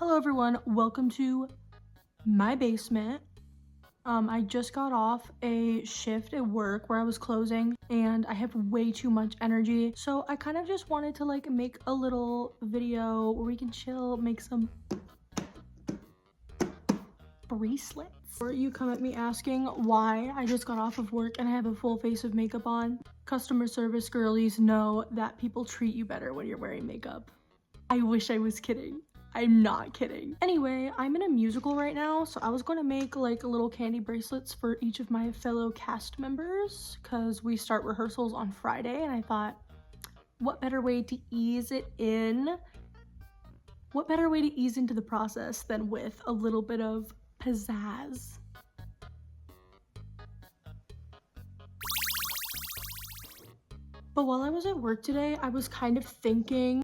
Hello everyone, welcome to my basement. I just got off a shift at work where I was closing and I have way too much energy. So I kind of just wanted to like make a little video where we can chill, make some bracelets. Or you come at me asking why I just got off of work and I have a full face of makeup on. Customer service girlies know that people treat you better when you're wearing makeup. I wish I was kidding. I'm not kidding. Anyway, I'm in a musical right now, so I was gonna make like little candy bracelets for each of my fellow cast members because we start rehearsals on Friday, and I thought, what better way to ease it in? What better way to ease into the process than with a little bit of pizzazz? But while I was at work today, I was kind of thinking,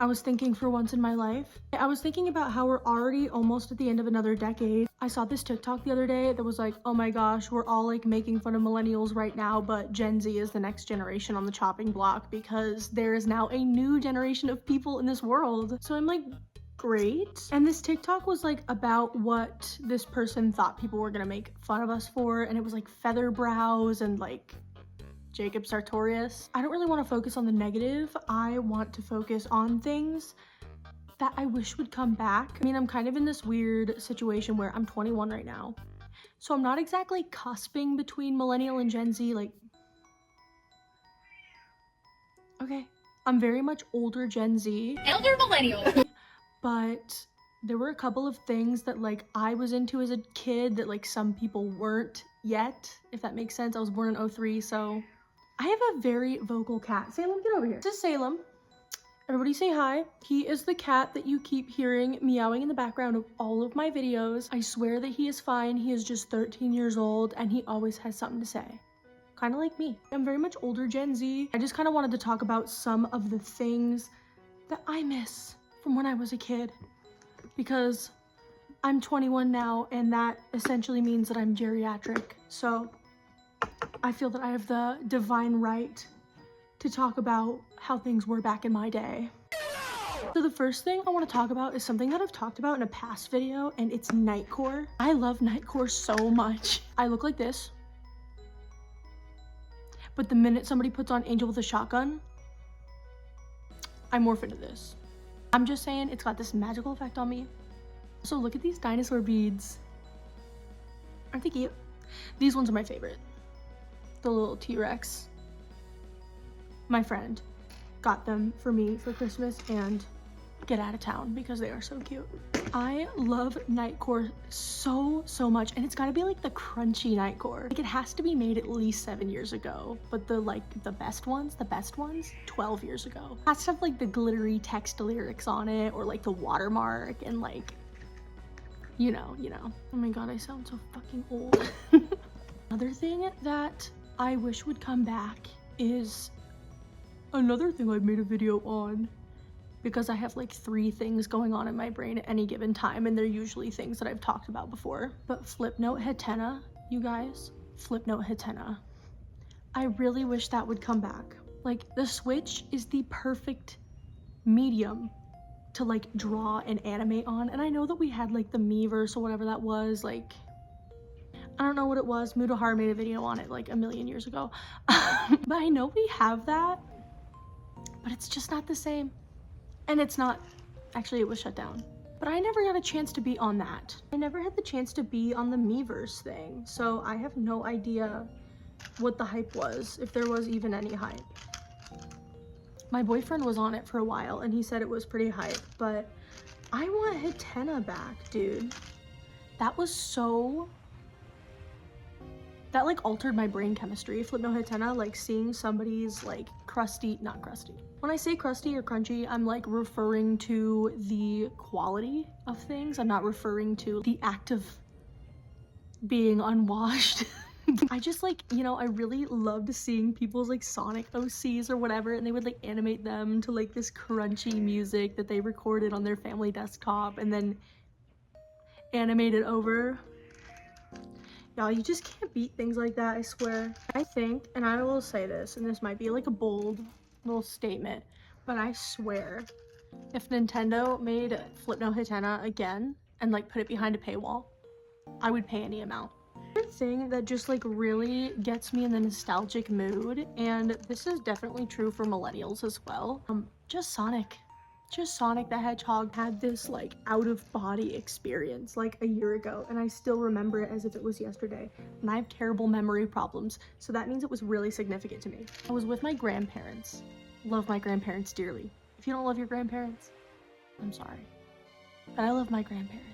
for once in my life, I was thinking about how we're already almost at the end of another decade. I saw this TikTok the other day that was like, oh my gosh, we're all like making fun of millennials right now, but Gen Z is the next generation on the chopping block because there is now a new generation of people in this world. So I'm like, great. And this TikTok was like about what this person thought people were gonna make fun of us for, and it was like feather brows and like Jacob Sartorius. I don't really want to focus on the negative. I want to focus on things that I wish would come back. I mean, I'm kind of in this weird situation where I'm 21 right now. So I'm not exactly cusping between millennial and Gen Z. Like, okay, I'm very much older Gen Z. Elder millennial. But there were a couple of things that like I was into as a kid that like some people weren't yet, if that makes sense. I was born in 03, so I have a very vocal cat. Salem, get over here. This is Salem. Everybody say hi. He is the cat that you keep hearing meowing in the background of all of my videos. I swear that he is fine. He is just 13 years old and he always has something to say. Kind of like me. I'm very much older Gen Z. I just kind of wanted to talk about some of the things that I miss from when I was a kid, because I'm 21 now and that essentially means that I'm geriatric. So I feel that I have the divine right to talk about how things were back in my day. So the first thing I want to talk about is something that I've talked about in a past video, and it's nightcore. I love nightcore so much. I look like this, but the minute somebody puts on Angel with a Shotgun, I morph into this. I'm just saying, it's got this magical effect on me. So look at these dinosaur beads. Aren't they cute? These ones are my favorite. The little T-Rex. My friend got them for me for Christmas and get out of town because they are so cute. I love nightcore so much, and it's gotta be like the crunchy nightcore. Like, it has to be made at least 7 years ago, but the best ones, 12 years ago. It has to have like the glittery text lyrics on it, or like the watermark, and like, you know. Oh my god, I sound so fucking old. Another thing that I wish would come back is another thing I've made a video on, because I have like 3 things going on in my brain at any given time, and they're usually things that I've talked about before. But Flipnote Hatena, you guys, Flipnote Hatena. I really wish that would come back. Like, the Switch is the perfect medium to like draw and animate on, and I know that we had like the Miiverse or whatever that was, like, I don't know what it was. Mudahar made a video on it like a million years ago. But I know we have that, but it's just not the same. And it's not, actually it was shut down. But I never got a chance to be on that. I never had the chance to be on the Miiverse thing, so I have no idea what the hype was, if there was even any hype. My boyfriend was on it for a while and he said it was pretty hype, but I want Hatena back, dude. That was so... that like altered my brain chemistry. Flipnote Hatena, like seeing somebody's like not crusty. When I say crusty or crunchy, I'm like referring to the quality of things. I'm not referring to the act of being unwashed. I just like, you know, I really loved seeing people's like Sonic OCs or whatever, and they would like animate them to like this crunchy music that they recorded on their family desktop and then animate it over. Y'all, you just can't beat things like that, I swear. I think, and I will say this, and this might be like a bold little statement, but I swear, if Nintendo made Flipnote Hatena again, and like put it behind a paywall, I would pay any amount. The thing that just like really gets me in the nostalgic mood, and this is definitely true for millennials as well, just Sonic. Just Sonic the Hedgehog had this like out-of-body experience like a year ago, and I still remember it as if it was yesterday. And I have terrible memory problems, so that means it was really significant to me. I was with my grandparents. Love my grandparents dearly. If you don't love your grandparents, I'm sorry. But I love my grandparents.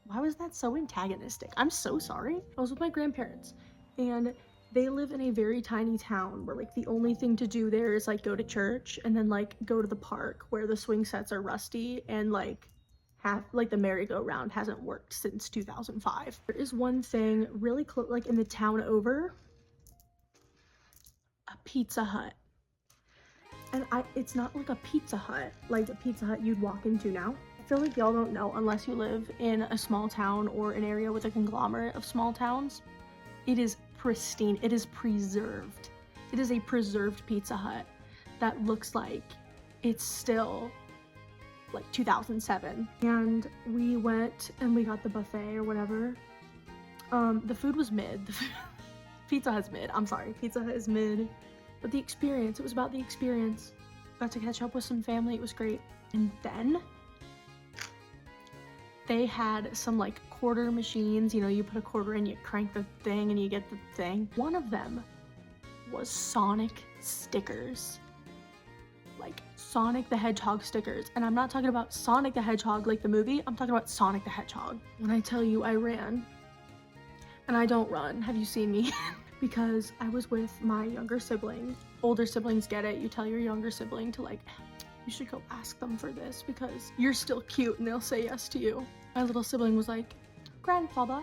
Why was that so antagonistic? I'm so sorry. I was with my grandparents, and they live in a very tiny town where like the only thing to do there is like go to church and then like go to the park where the swing sets are rusty and like the merry-go-round hasn't worked since 2005. There is one thing really close, like in the town over, a Pizza Hut. And it's not like a Pizza Hut, like the Pizza Hut you'd walk into now. I feel like y'all don't know unless you live in a small town or an area with a conglomerate of small towns. It is pristine. It is preserved. It is a preserved Pizza Hut that looks like it's still like 2007. And we went and we got the buffet or whatever. The food was mid. Pizza Hut's mid. I'm sorry. Pizza Hut is mid. But the experience, it was about the experience. Got to catch up with some family. It was great. And then they had some like quarter machines, you know, you put a quarter in, you crank the thing and you get the thing. One of them was Sonic stickers. Like Sonic the Hedgehog stickers. And I'm not talking about Sonic the Hedgehog like the movie, I'm talking about Sonic the Hedgehog. When I tell you I ran, and I don't run, have you seen me? Because I was with my younger sibling. Older siblings get it, you tell your younger sibling to like, you should go ask them for this because you're still cute and they'll say yes to you. My little sibling was like, grandfather,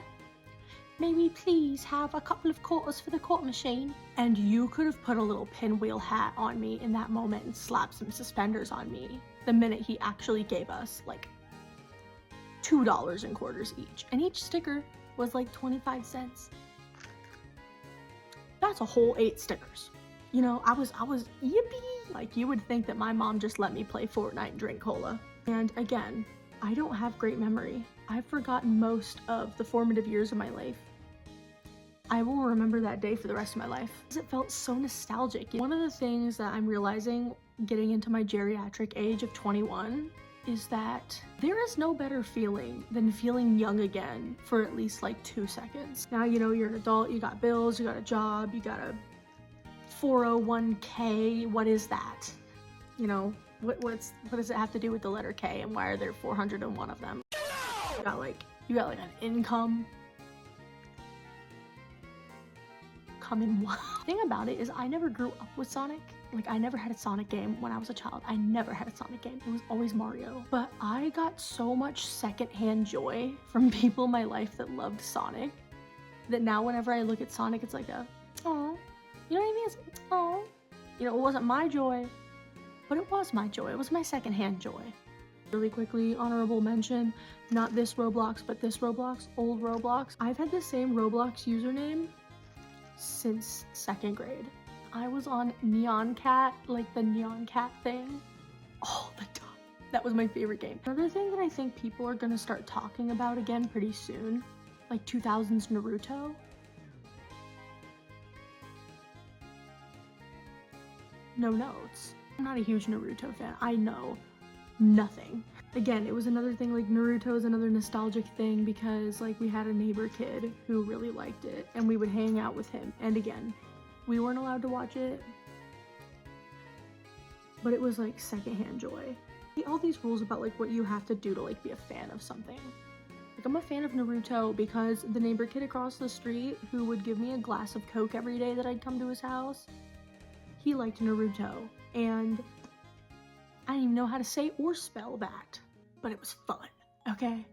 may we please have a couple of quarters for the quarter machine? And you could have put a little pinwheel hat on me in that moment and slapped some suspenders on me the minute he actually gave us like $2 in quarters each. And each sticker was like 25 cents. That's a whole 8 stickers. You know, I was yippee. Like you would think that my mom just let me play Fortnite and drink cola. And again, I don't have great memory. I've forgotten most of the formative years of my life. I will remember that day for the rest of my life. It felt so nostalgic. One of the things that I'm realizing getting into my geriatric age of 21 is that there is no better feeling than feeling young again for at least like 2 seconds. Now, you know, you're an adult, you got bills, you got a job, you got a 401k, what is that? You know, what does it have to do with the letter K and why are there 401 of them? You got like an income coming. The thing about it is I never grew up with Sonic. Like I never had a Sonic game when I was a child. I never had a Sonic game. It was always Mario. But I got so much secondhand joy from people in my life that loved Sonic that now whenever I look at Sonic, it's like a, oh, you know what I mean? It's, oh, you know, it wasn't my joy, but it was my joy. It was my secondhand joy. Really quickly, honorable mention, not this Roblox, but this Roblox, old Roblox. I've had the same Roblox username since 2nd grade. I was on Neon Cat, like the Neon Cat thing, all the time. That was my favorite game. Another thing that I think people are gonna start talking about again pretty soon, like 2000's Naruto. No notes. I'm not a huge Naruto fan. I know nothing. Again, it was another thing, like Naruto is another nostalgic thing because like we had a neighbor kid who really liked it and we would hang out with him. And again, we weren't allowed to watch it, but it was like secondhand joy. All these rules about like what you have to do to like be a fan of something. Like I'm a fan of Naruto because the neighbor kid across the street who would give me a glass of Coke every day that I'd come to his house, he liked Naruto and I didn't even know how to say or spell that, but it was fun, okay?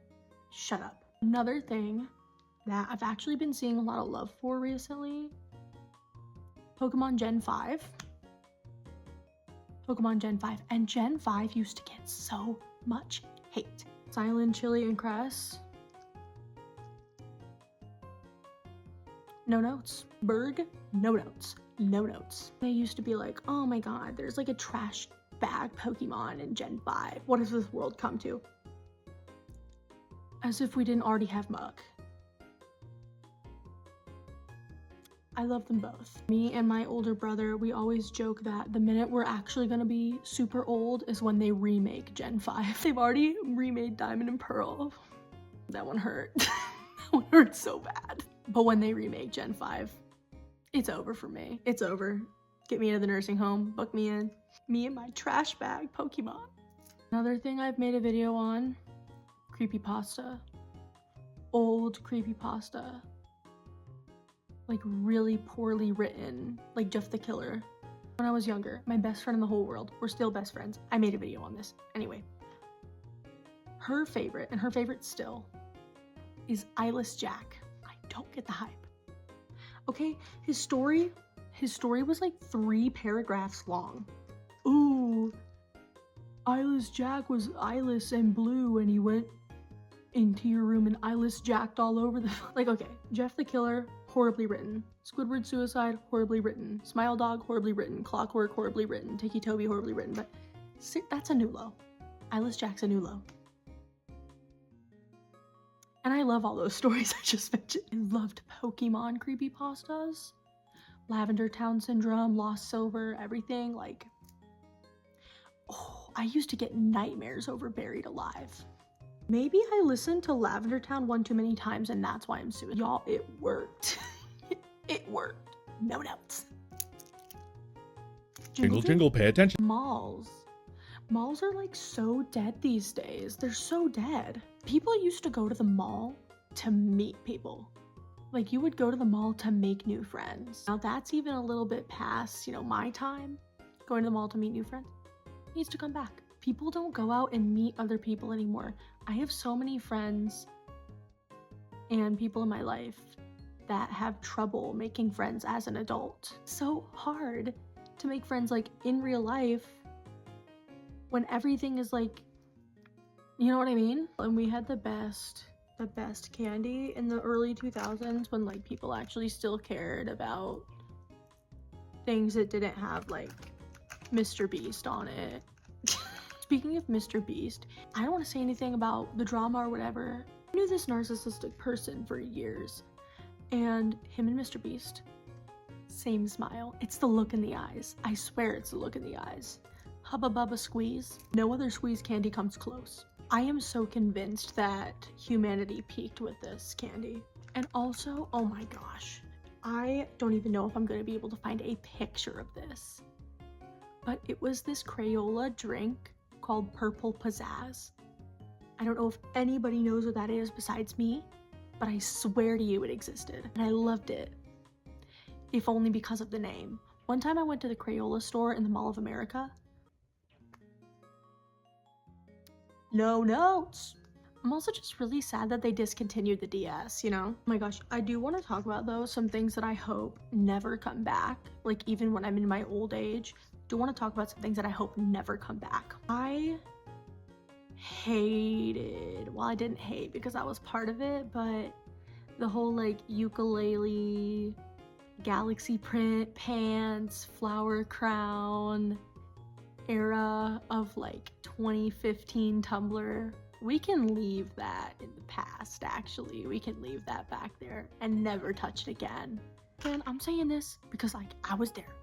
Shut up. Another thing that I've actually been seeing a lot of love for recently, Pokemon Gen 5. Pokemon Gen 5. And Gen 5 used to get so much hate. Silent Chili and Cress. No notes. Berg, no notes. No notes. They used to be like, oh my god, there's like a trash bag Pokemon in Gen 5. What does this world come to? As if we didn't already have Muck. I love them both. Me and my older brother, we always joke that the minute we're actually gonna be super old is when they remake Gen 5. They've already remade Diamond and Pearl. That one hurt. That one hurt so bad. But when they remake Gen 5, it's over for me. It's over. Get me into the nursing home, book me in. Me and my trash bag Pokemon. Another thing I've made a video on, creepypasta. Old creepypasta. Like really poorly written, like Jeff the Killer. When I was younger, my best friend in the whole world, we're still best friends. I made a video on this. Anyway, her favorite, and her favorite still, is Eyeless Jack. I don't get the hype. Okay, his story was like 3 paragraphs long. Ooh, Eyeless Jack was eyeless and blue and he went into your room and eyeless jacked all over the like, okay, Jeff the Killer, horribly written. Squidward Suicide, horribly written. Smile Dog, horribly written. Clockwork, horribly written. Tiki Toby, horribly written. But that's a new low. Eyeless Jack's a new low. And I love all those stories I just mentioned. I loved Pokemon creepypastas. Lavender Town Syndrome, Lost Silver, everything. Like, oh, I used to get nightmares over Buried Alive. Maybe I listened to Lavender Town one too many times and that's why I'm suing. Y'all, it worked. It worked. No notes. Jingle, jingle, pay attention. Malls. Malls are like so dead these days. They're so dead. People used to go to the mall to meet people. Like you would go to the mall to make new friends. Now that's even a little bit past, you know, my time. Going to the mall to meet new friends needs to come back. People don't go out and meet other people anymore. I have so many friends and people in my life that have trouble making friends as an adult. So hard to make friends like in real life when everything is like, you know what I mean? And we had the best candy in the early 2000s when like people actually still cared about things that didn't have like Mr. Beast on it. Speaking of Mr. Beast, I don't want to say anything about the drama or whatever. I knew this narcissistic person for years, and him and Mr. Beast, same smile. It's the look in the eyes. I swear it's the look in the eyes. Hubba Bubba Squeeze. No other squeeze candy comes close. I am so convinced that humanity peaked with this candy. And also, oh my gosh, I don't even know if I'm going to be able to find a picture of this. But it was this Crayola drink called Purple Pizzazz. I don't know if anybody knows what that is besides me, but I swear to you it existed. And I loved it, if only because of the name. One time I went to the Crayola store in the Mall of America. No notes. I'm also just really sad that they discontinued the DS, you know? Oh my gosh, I do want to talk about though some things that I hope never come back, like even when I'm in my old age. I do want to talk about some things that I hope never come back. I hated, well I didn't hate because I was part of it, but the whole like ukulele, galaxy print pants, flower crown era of like 2015 Tumblr. We can leave that in the past, actually. We can leave that back there and never touch it again. And I'm saying this because like I was there.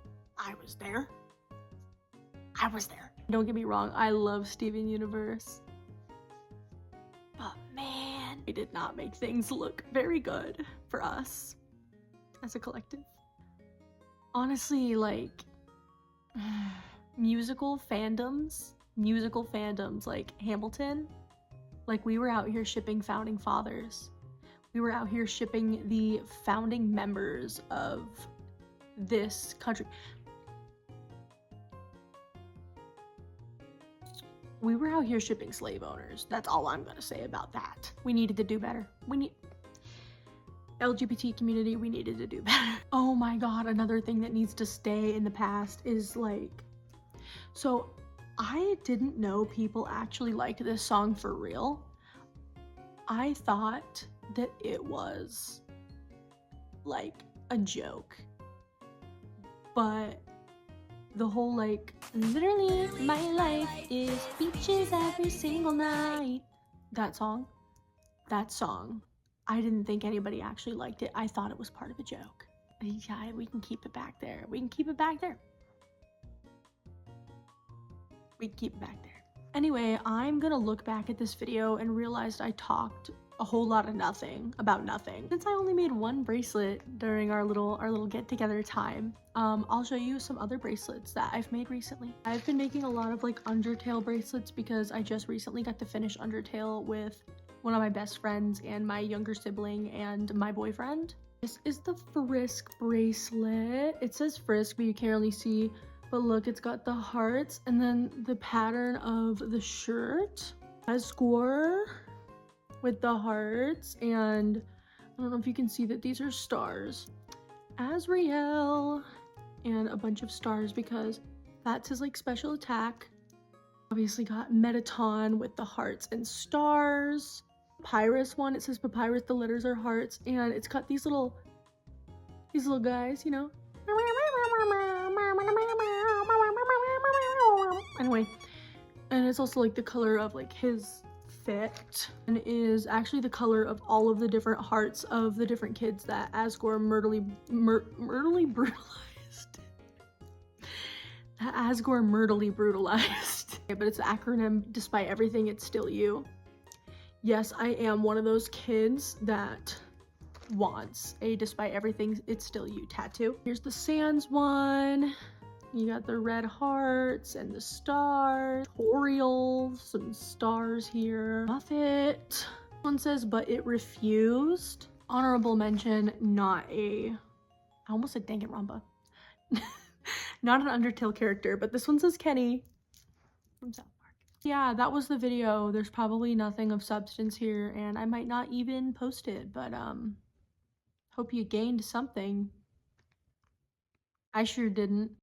Don't get me wrong, I love Steven Universe. But man, it did not make things look very good for us as a collective. Honestly, like musical fandoms like Hamilton, like we were out here shipping founding fathers. We were out here shipping the founding members of this country. We were out here shipping slave owners. That's all I'm gonna say about that. We needed to do better. LGBT community, we needed to do better. Oh my god, another thing that needs to stay in the past is like, so I didn't know people actually liked this song for real. I thought that it was like a joke, but the whole like, literally my life is beaches every single night, that song, that song. I didn't think anybody actually liked it. I thought it was part of a joke. Yeah, we can keep it back there. We can keep it back there. We can keep it back there. Anyway, I'm gonna look back at this video and realized I talked a whole lot of nothing about nothing. Since I only made one bracelet during our little get-together time, I'll show you some other bracelets that I've made recently. I've been making a lot of like Undertale bracelets because I just recently got to finish Undertale with one of my best friends and my younger sibling and my boyfriend. This is the Frisk bracelet. It says Frisk, but you can't really see. But look, it's got the hearts and then the pattern of the shirt. Asgore with the hearts, and I don't know if you can see that these are stars. Azrael and a bunch of stars because that's his like special attack. Obviously got Metaton with the hearts and stars. Papyrus one, it says Papyrus, the letters are hearts, and it's got these little guys, you know. Anyway, and it's also like the color of like his fit, and is actually the color of all of the different hearts of the different kids that Asgore murderly brutalized. That Asgore murderly brutalized. Yeah, but it's the acronym, despite everything, it's still you. Yes, I am one of those kids that wants a despite everything, it's still you tattoo. Here's the Sans one. You got the red hearts and the stars. Toriel, some stars here. Buffett. One says, but it refused. Honorable mention, not a... I almost said Danganronpa. Not an Undertale character, but this one says Kenny from South Park. Yeah, that was the video. There's probably nothing of substance here, and I might not even post it, but hope you gained something. I sure didn't.